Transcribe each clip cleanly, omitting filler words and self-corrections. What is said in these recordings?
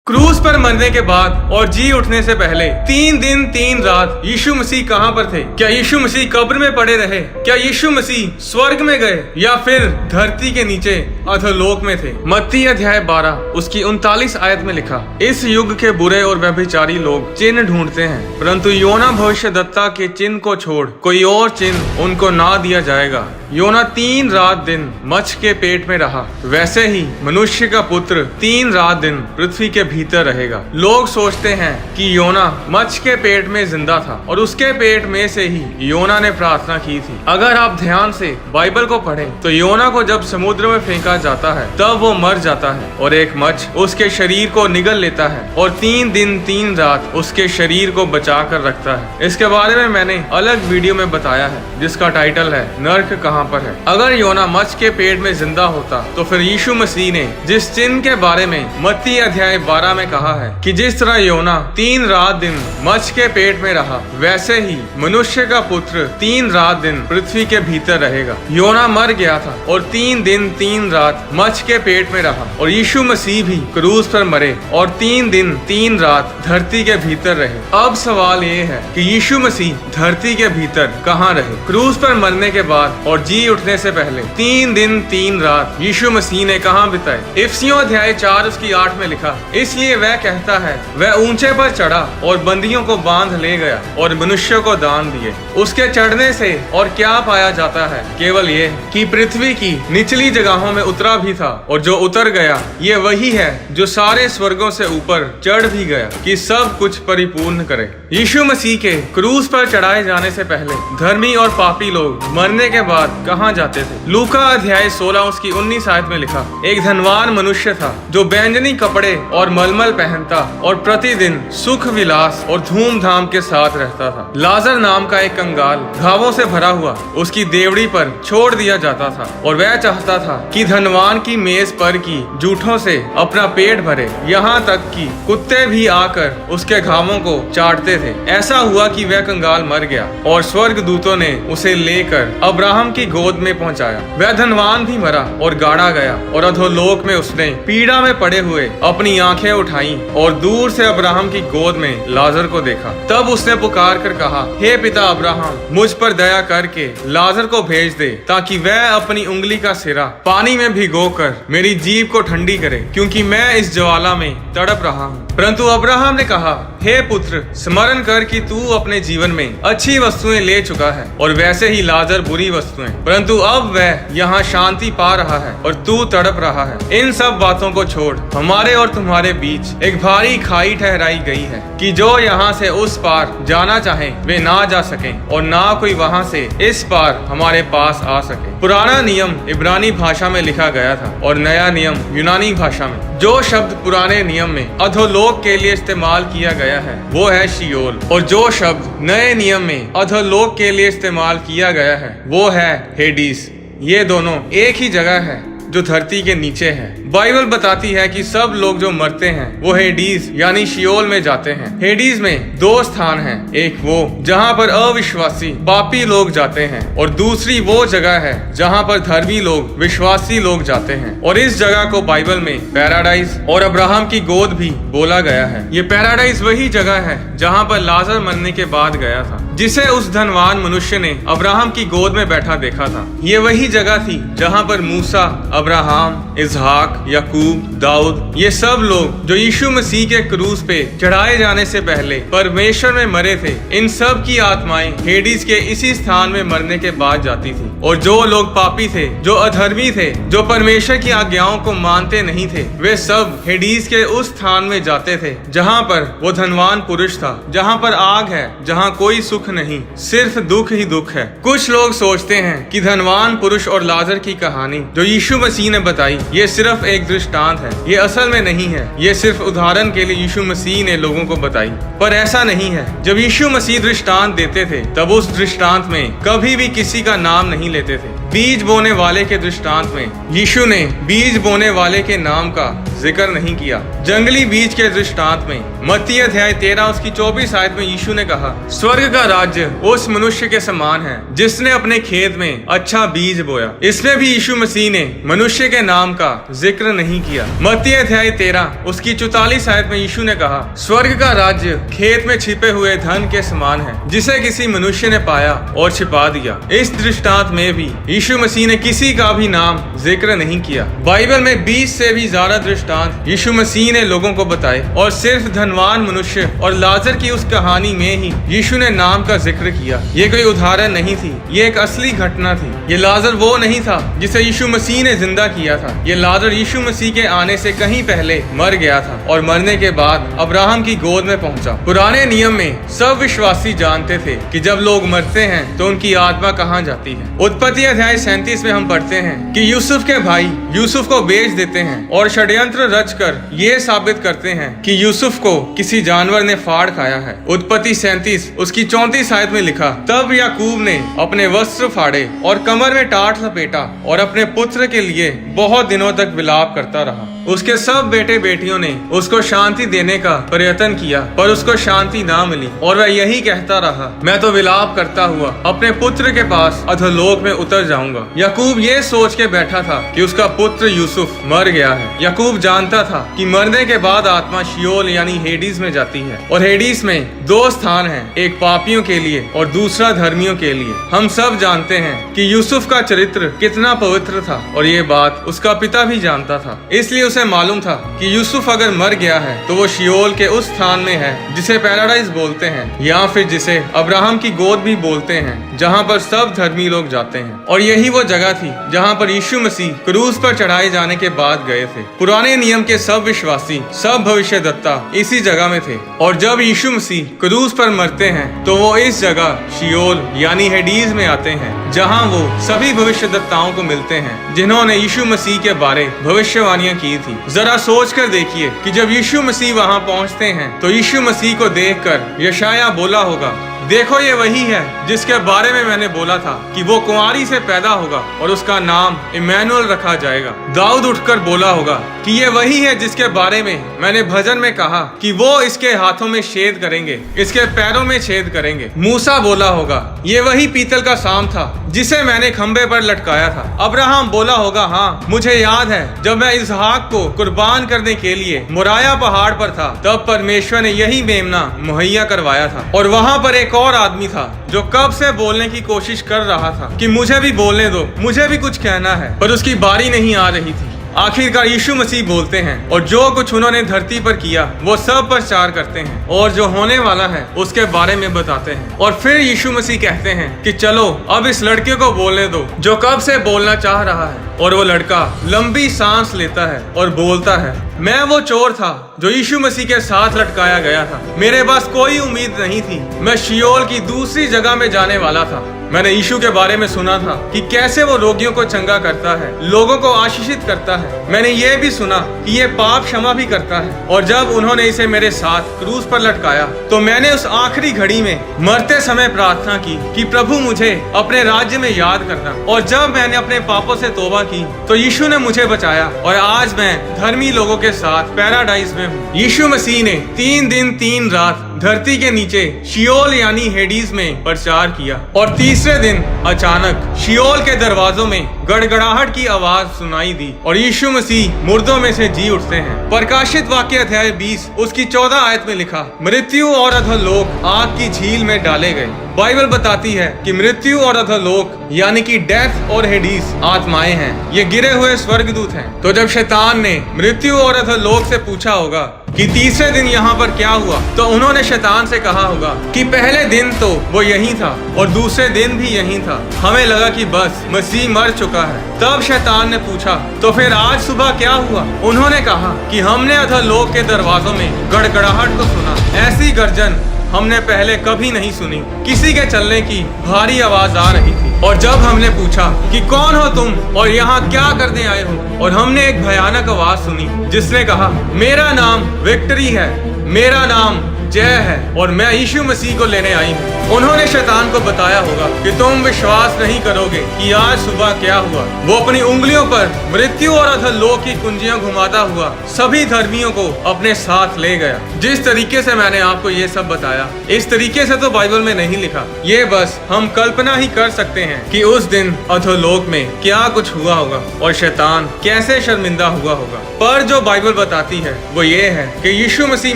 Cruise पर मरने के बाद और जी उठने से पहले 3 दिन 3 रात यीशु मसीह कहाँ पर थे? क्या यीशु मसीह कब्र में पड़े रहे? क्या यीशु मसीह स्वर्ग में गए या फिर धरती के नीचे अधोलोक में थे? मत्ती अध्याय 12 उसकी 39 आयत में लिखा, इस युग के बुरे और व्यभिचारी लोग चिन्ह ढूंढते हैं, परंतु योना भविष्यद्वक्ता के चिन्ह को छोड़ कोई और चिन्ह उनको ना दिया जाएगा। योना 3 रात दिन मच्छ के पेट में रहा, वैसे ही मनुष्य का पुत्र 3 रात दिन पृथ्वी के भीतर रहेगा। लोग सोचते हैं कि योना मच्छ के पेट में जिंदा था और उसके पेट में से ही योना ने प्रार्थना की थी। अगर आप ध्यान से बाइबल को पढ़ें तो योना को जब समुद्र में फेंका जाता है तब वो मर जाता है और एक मच्छ उसके शरीर को निगल लेता है और 3 दिन 3 रात उसके शरीर को बचा कर रखता है। इसके बारे में मैंने अलग वीडियो में बताया है जिसका टाइटल है नर्क कहाँ पर है। अगर योना मच्छ के पेट में जिंदा होता तो फिर यीशु मसीह ने जिस चिन्ह के बारे में मत्ती अध्याय 12 में कहा है कि जिस तरह योना 3 रात दिन मच्छ के पेट में रहा, वैसे ही मनुष्य का पुत्र 3 रात दिन पृथ्वी के भीतर रहेगा। योना मर गया था और 3 दिन 3 रात मच्छ के पेट में रहा और यीशु मसीह भी क्रूज पर मरे और 3 दिन 3 रात धरती के भीतर रहे। अब सवाल ये है कि यीशु मसीह धरती के भीतर कहाँ रहे? क्रूज पर मरने के बाद और जी उठने से पहले 3 दिन 3 रात यीशु मसीह ने कहाँ बिताए? इफिसियों अध्याय 4 उसकी 8 में लिखा, इसलिए वह कहता है, वह ऊंचे पर चढ़ा और बंदियों को बांध ले गया और मनुष्यों को दान दिए। उसके चढ़ने से और क्या पाया जाता है? केवल ये कि पृथ्वी की निचली जगहों में उतरा भी था और जो उतर गया ये वही है जो सारे स्वर्गों से ऊपर चढ़ भी गया कि सब कुछ परिपूर्ण करे। यीशु मसीह के क्रूज पर चढ़ाए जाने से पहले धर्मी और पापी लोग मरने के बाद कहाँ जाते थे? लूका अध्याय 16 उसकी 19 आयत में लिखा, एक धनवान मनुष्य था जो बैंजनी कपड़े और मलमल पहनता और प्रतिदिन सुख विलास और धूमधाम के साथ रहता था। लाजर नाम का एक कंगाल घावों से भरा हुआ उसकी देवड़ी पर छोड़ दिया जाता था और वह चाहता था कि धनवान की मेज पर की जूठों से अपना पेट भरे, यहाँ तक कि कुत्ते भी आकर उसके घावों को चाटते थे। ऐसा हुआ कि वह कंगाल मर गया और स्वर्ग दूतों ने उसे लेकर अब्राहम की गोद में पहुंचाया। वह धनवान भी मरा और गाड़ा गया और अधोलोक में उसने पीड़ा में पड़े हुए अपनी आंखें उठाई और दूर से अब्राहम की गोद में लाजर को देखा। तब उसने पुकार कर कहा, हे पिता अब्राहम, मुझ पर दया करके लाजर को भेज दे ताकि वह अपनी उंगली का सिरा पानी में भिगोकर मेरी जीभ को ठंडी करे, क्योंकि मैं इस ज्वाला में तड़प रहा हूँ। परंतु अब्राहम ने कहा, हे पुत्र, स्मरण कर कि तू अपने जीवन में अच्छी वस्तुएं ले चुका है और वैसे ही लाजर बुरी वस्तुएं, परंतु अब वह यहाँ शांति पा रहा है और तू तड़प रहा है। इन सब बातों को छोड़ हमारे और तुम्हारे बीच एक भारी खाई ठहराई गई है कि जो यहाँ से उस पार जाना चाहे वे ना जा सकें और ना कोई वहाँ से इस पार हमारे पास आ सके। पुराना नियम इब्रानी भाषा में लिखा गया था और नया नियम यूनानी भाषा में। जो शब्द पुराने नियम में अधोलोक के लिए इस्तेमाल किया गया है वो है शियोल, और जो शब्द नए नियम में अधोलोक के लिए इस्तेमाल किया गया है वो है हेडीस। ये दोनों एक ही जगह है जो धरती के नीचे है। बाइबल बताती है कि सब लोग जो मरते हैं वो हेडीज यानी शियोल में जाते हैं। हेडीज में 2 स्थान हैं, एक वो जहाँ पर अविश्वासी पापी लोग जाते हैं और दूसरी वो जगह है जहाँ पर धर्मी लोग विश्वासी लोग जाते हैं। और इस जगह को बाइबल में पैराडाइज और अब्राहम की गोद भी बोला गया है। ये पैराडाइज वही जगह है जहाँ पर लाजर मरने के बाद गया था, जिसे उस धनवान मनुष्य ने अब्राहम की गोद में बैठा देखा था। ये वही जगह थी जहाँ पर मूसा, अब्राहम, इसहाक, याकूब, दाऊद, ये सब लोग जो यीशु मसीह के क्रूज पे चढ़ाए जाने से पहले परमेश्वर में मरे थे, इन सब की आत्माएं हेडीज के इसी स्थान में मरने के बाद जाती थी। और जो लोग पापी थे, जो अधर्मी थे, जो परमेश्वर की आज्ञाओं को मानते नहीं थे, वे सब हेडीज के उस स्थान में जाते थे जहाँ पर वो धनवान पुरुष था, जहाँ पर आग है, जहाँ कोई सुख नहीं, सिर्फ दुख ही दुख है। कुछ लोग सोचते हैं कि धनवान पुरुष और लाजर की कहानी जो यीशु मसीह ने बताई ये सिर्फ एक दृष्टांत है। ये असल में नहीं है, ये सिर्फ उदाहरण के लिए यीशु मसीह ने लोगों को बताई। पर ऐसा नहीं है। जब यीशु मसीह दृष्टांत देते थे तब उस दृष्टांत में कभी भी किसी का नाम नहीं लेते थे। बीज बोने वाले के दृष्टांत में यीशु ने बीज बोने वाले के नाम का जिक्र नहीं किया। जंगली बीज के दृष्टांत में मत्ती अध्याय 13 उसकी 24 आयत में यीशु ने कहा, स्वर्ग का राज्य उस मनुष्य के समान है जिसने अपने खेत में अच्छा बीज बोया। इसमें भी यीशु मसीह ने मनुष्य के नाम का जिक्र नहीं किया। मत्ती अध्याय 13 उसकी 44 आयत में यीशु ने कहा, स्वर्ग का राज्य खेत में छिपे हुए धन के समान है जिसे किसी मनुष्य ने पाया और छिपा दिया। इस दृष्टांत में भी यीशु मसीह ने किसी का भी नाम जिक्र नहीं किया। बाइबल में 20 से भी ज्यादा दृष्टांत यीशु मसीह ने लोगों को बताए और सिर्फ धनवान मनुष्य और लाजर की उस कहानी में ही यीशु ने नाम का जिक्र किया। ये कोई उदाहरण नहीं थी, ये एक असली घटना थी। ये लाजर वो नहीं था जिसे यीशु मसीह ने जिंदा किया था। ये लाजर यीशु मसीह के आने से कहीं पहले मर गया था और मरने के बाद अब्राहम की गोद में पहुंचा। पुराने नियम में सब विश्वासी जानते थे कि जब लोग मरते हैं तो उनकी आत्मा कहाँ जाती है। उत्पत्ति अध्याय 37 में हम पढ़ते हैं कि यूसुफ के भाई यूसुफ को बेच देते हैं और षड्यंत्र रचकर ये साबित करते हैं कि यूसुफ को किसी जानवर ने फाड़ खाया है। उत्पत्ति 37 उसकी 34 आयत में लिखा, तब याकूब ने अपने वस्त्र फाड़े और कमर में टाट लपेटा और अपने पुत्र के लिए बहुत दिनों तक विलाप करता रहा। उसके सब बेटे बेटियों ने उसको शांति देने का प्रयत्न किया पर उसको शांति ना मिली और वह यही कहता रहा, मैं तो विलाप करता हुआ अपने पुत्र के पास अधोलोक में उतर जाऊंगा। याकूब ये सोच के बैठा था कि उसका पुत्र यूसुफ मर गया है। याकूब जानता था कि मरने के बाद आत्मा शियोल यानी हेडीज में जाती है और हेडीज में दो स्थान हैं, एक पापियों के लिए और दूसरा धर्मियों के लिए। हम सब जानते हैं कि यूसुफ का चरित्र कितना पवित्र था और ये बात उसका पिता भी जानता था। इसलिए उसे मालूम था कि यूसुफ अगर मर गया है तो वो शियोल के उस स्थान में है जिसे पैराडाइज बोलते हैं या फिर जिसे अब्राहम की गोद भी बोलते हैं, जहाँ पर सब धर्मी लोग जाते हैं। और यही वो जगह थी जहाँ पर यीशु मसीह क्रूस पर चढ़ाए जाने के बाद गए थे। पुराने नियम के सब विश्वासी, सब भविष्यद्वक्ता इसी जगह में थे और जब यीशु मसीह क्रूस पर मरते हैं तो वो इस जगह शियोल यानी हेडीज में आते हैं, जहाँ वो सभी भविष्यद्वक्ताओं को मिलते हैं जिन्होंने यीशु मसीह के बारे भविष्यवाणियां की थी। जरा सोच कर देखिए कि जब यीशु मसीह वहाँ पहुँचते हैं तो यीशु मसीह को देखकर यशायाह बोला होगा, देखो ये वही है जिसके बारे में मैंने बोला था कि वो कुंवारी से पैदा होगा और उसका नाम इमैनुअल रखा जाएगा। दाऊद उठकर बोला होगा कि ये वही है जिसके बारे में मैंने भजन में कहा कि वो इसके हाथों में छेद करेंगे, इसके पैरों में छेद करेंगे। मूसा बोला होगा, ये वही पीतल का सांप था जिसे मैंने खंबे पर लटकाया था। अब्राहम बोला होगा, हाँ मुझे याद है जब मैं इसहाक को कुर्बान करने के लिए मोराया पहाड़ पर था तब परमेश्वर ने यही मेमना मुहैया करवाया था। और वहाँ पर एक और आदमी था जो कब से बोलने की कोशिश कर रहा था कि मुझे भी बोलने दो, मुझे भी कुछ कहना है, पर उसकी बारी नहीं आ रही थी। आखिरकार यीशु मसीह बोलते हैं और जो कुछ उन्होंने धरती पर किया वो सब प्रचार करते हैं और जो होने वाला है उसके बारे में बताते हैं। और फिर यीशु मसीह कहते हैं कि चलो अब इस लड़के को बोलने दो जो कब से बोलना चाह रहा है। और वो लड़का लंबी सांस लेता है और बोलता है, मैं वो चोर था जो यीशु मसीह के साथ लटकाया गया था। मेरे पास कोई उम्मीद नहीं थी, मैं शियोल की दूसरी जगह में जाने वाला था। मैंने यीशु के बारे में सुना था कि कैसे वो रोगियों को चंगा करता है, लोगों को आशीषित करता है। मैंने ये भी सुना कि ये पाप क्षमा भी करता है। और जब उन्होंने इसे मेरे साथ क्रूस पर लटकाया तो मैंने उस आखिरी घड़ी में मरते समय प्रार्थना की कि प्रभु मुझे अपने राज्य में याद करना। और जब मैंने अपने पापों से तौबा की तो यीशु ने मुझे बचाया और आज मैं धर्मी लोगों के साथ पैराडाइज में हूँ। यीशु मसीह ने 3 दिन 3 रात धरती के नीचे शियोल यानी हेडीज में प्रचार किया और तीसरे दिन अचानक शियोल के दरवाजों में गड़गड़ाहट की आवाज सुनाई दी और यीशु मसीह मुर्दों में से जी उठते हैं। प्रकाशित वाक्य अध्याय 20 उसकी 14 आयत में लिखा, मृत्यु और अधोलोक आग की झील में डाले गए। बाइबल बताती है कि मृत्यु और अधोलोक यानी कि डेथ और हेडीज आत्माएं हैं, ये गिरे हुए स्वर्गदूत हैं। तो जब शैतान ने मृत्यु और अधोलोक से पूछा होगा कि तीसरे दिन यहाँ पर क्या हुआ, तो उन्होंने शैतान से कहा होगा कि पहले दिन तो वो यही था और दूसरे दिन भी यही था, हमें लगा कि बस मसीह मर चुका है। तब शैतान ने पूछा, तो फिर आज सुबह क्या हुआ? उन्होंने कहा कि हमने अधोलोक के दरवाजों में गड़गड़ाहट को सुना, ऐसी गर्जन हमने पहले कभी नहीं सुनी, किसी के चलने की भारी आवाज आ रही थी। और जब हमने पूछा कि कौन हो तुम और यहाँ क्या करने आए हो, और हमने एक भयानक आवाज सुनी जिसने कहा, मेरा नाम विक्ट्री है, मेरा नाम जय है और मैं यीशु मसीह को लेने आई हूँ। उन्होंने शैतान को बताया होगा कि तुम विश्वास नहीं करोगे कि आज सुबह क्या हुआ। वो अपनी उंगलियों पर मृत्यु और अधोलोक की कुंजियां घुमाता हुआ सभी धर्मियों को अपने साथ ले गया। जिस तरीके से मैंने आपको ये सब बताया, इस तरीके से तो बाइबल में नहीं लिखा। ये बस हम कल्पना ही कर सकते हैं कि उस दिन अधोलोक में क्या कुछ हुआ होगा और शैतान कैसे शर्मिंदा हुआ होगा। पर जो बाइबल बताती है वो ये है कि यीशु मसीह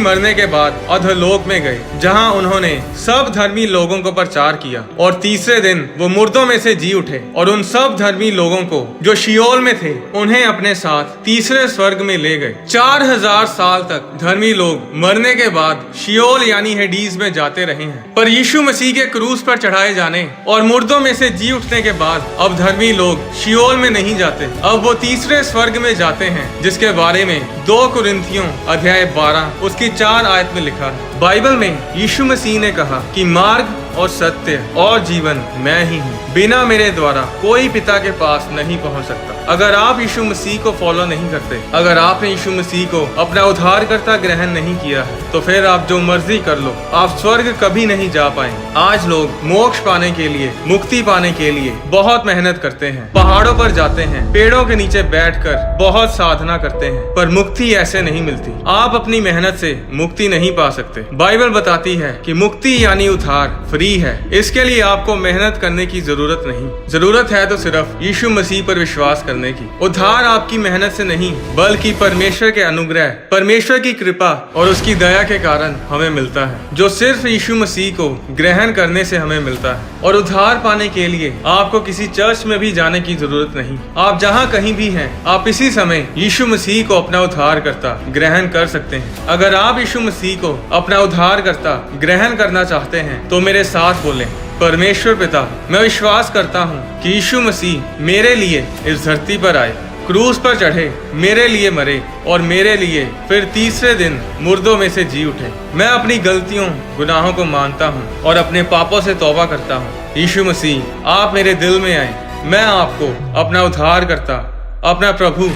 मरने के बाद अधोलोक में गए, जहां उन्होंने सब धर्मी लोगों को प्रचार किया और तीसरे दिन वो मुर्दों में से जी उठे और उन सब धर्मी लोगों को जो शियोल में थे उन्हें अपने साथ तीसरे स्वर्ग में ले गए। 4000 साल तक धर्मी लोग मरने के बाद शियोल यानी हेडीज में जाते रहे हैं, पर यीशु मसीह के क्रूस पर चढ़ाए जाने और मुर्दों में से जी उठने के बाद अब धर्मी लोग शियोल में नहीं जाते, अब वो तीसरे स्वर्ग में जाते हैं, जिसके बारे में 2 कुरिन्थियों अध्याय 12 उसकी 4 आयत में लिखा है। बाइबल में यीशु मसीह ने कहा कि मार्ग और सत्य और जीवन मैं ही हूँ, बिना मेरे द्वारा कोई पिता के पास नहीं पहुँच सकता। अगर आप यीशु मसीह को फॉलो नहीं करते, अगर आपने यीशु मसीह को अपना उद्धारकर्ता ग्रहण नहीं किया है, तो फिर आप जो मर्जी कर लो, आप स्वर्ग कभी नहीं जा पाएंगे। आज लोग मोक्ष पाने के लिए, मुक्ति पाने के लिए बहुत मेहनत करते हैं, पहाड़ों पर जाते हैं, पेड़ों के नीचे बैठकर बहुत साधना करते हैं, पर मुक्ति ऐसे नहीं मिलती। आप अपनी मेहनत से मुक्ति नहीं पा सकते। बाइबल बताती है कि मुक्ति यानी उद्धार फ्री है, इसके लिए आपको मेहनत करने की जरूरत नहीं। जरूरत है तो सिर्फ यीशु मसीह पर विश्वास करने की। उद्धार आपकी मेहनत से नहीं, बल्कि परमेश्वर के अनुग्रह, परमेश्वर की कृपा और उसकी दया के कारण हमें मिलता है, जो सिर्फ यीशु मसीह को ग्रहण करने से हमें मिलता है। और उद्धार पाने के लिए आपको किसी चर्च में भी जाने की जरूरत नहीं। आप जहाँ कहीं भी हैं, आप इसी समय यीशु मसीह को अपना उद्धारकर्ता ग्रहण कर सकते हैं। अगर आप यीशु मसीह को अपना उद्धारकर्ता ग्रहण करना चाहते हैं तो मेरे साथ बोलें, परमेश्वर पिता, मैं विश्वास करता हूँ कि यीशु मसीह मेरे लिए इस धरती पर आए, क्रूस पर चढ़े, मेरे लिए मरे और मेरे लिए फिर तीसरे दिन मुर्दों में से जी उठे। मैं अपनी गलतियों, गुनाहों को मानता हूँ और अपने पापों से तौबा करता हूँ। यीशु मसीह, आप मेरे दिल में आए, मैं आपको अपना उद्धारकर्ता, अपना प्रभु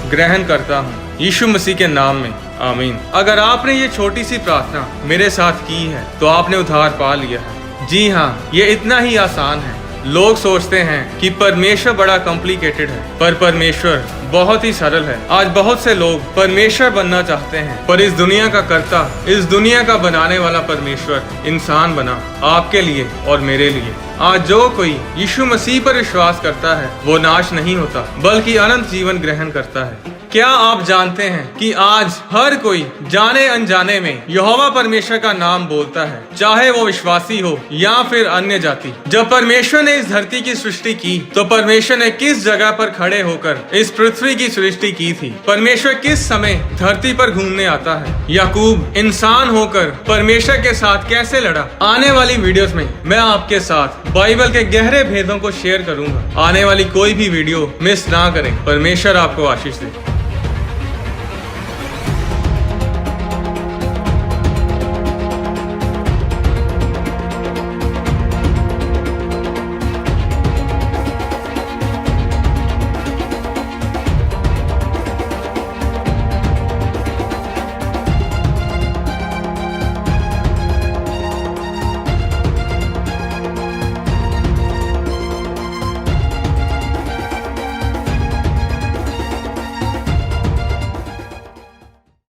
ग्रहण करता हूँ, यीशु मसीह के नाम में, आमीन। अगर आपने ये छोटी सी प्रार्थना मेरे साथ की है तो आपने उद्धार पा लिया है। जी हाँ, ये इतना ही आसान है। लोग सोचते हैं कि परमेश्वर बड़ा कॉम्प्लिकेटेड है, पर परमेश्वर बहुत ही सरल है। आज बहुत से लोग परमेश्वर बनना चाहते हैं, पर इस दुनिया का कर्ता, इस दुनिया का बनाने वाला परमेश्वर इंसान बना आपके लिए और मेरे लिए। आज जो कोई यीशु मसीह पर विश्वास करता है वो नाश नहीं होता, बल्कि अनंत जीवन ग्रहण करता है। क्या आप जानते हैं कि आज हर कोई जाने अनजाने में यहोवा परमेश्वर का नाम बोलता है, चाहे वो विश्वासी हो या फिर अन्य जाति। जब परमेश्वर ने इस धरती की सृष्टि की तो परमेश्वर ने किस जगह पर खड़े होकर इस पृथ्वी की सृष्टि की थी? परमेश्वर किस समय धरती पर घूमने आता है? याकूब इंसान होकर परमेश्वर के साथ कैसे लड़ा? आने वाली वीडियोस में मैं आपके साथ बाइबल के गहरे भेदों को शेयर करूंगा। आने वाली कोई भी वीडियो मिस ना करें। परमेश्वर आपको आशीष दे।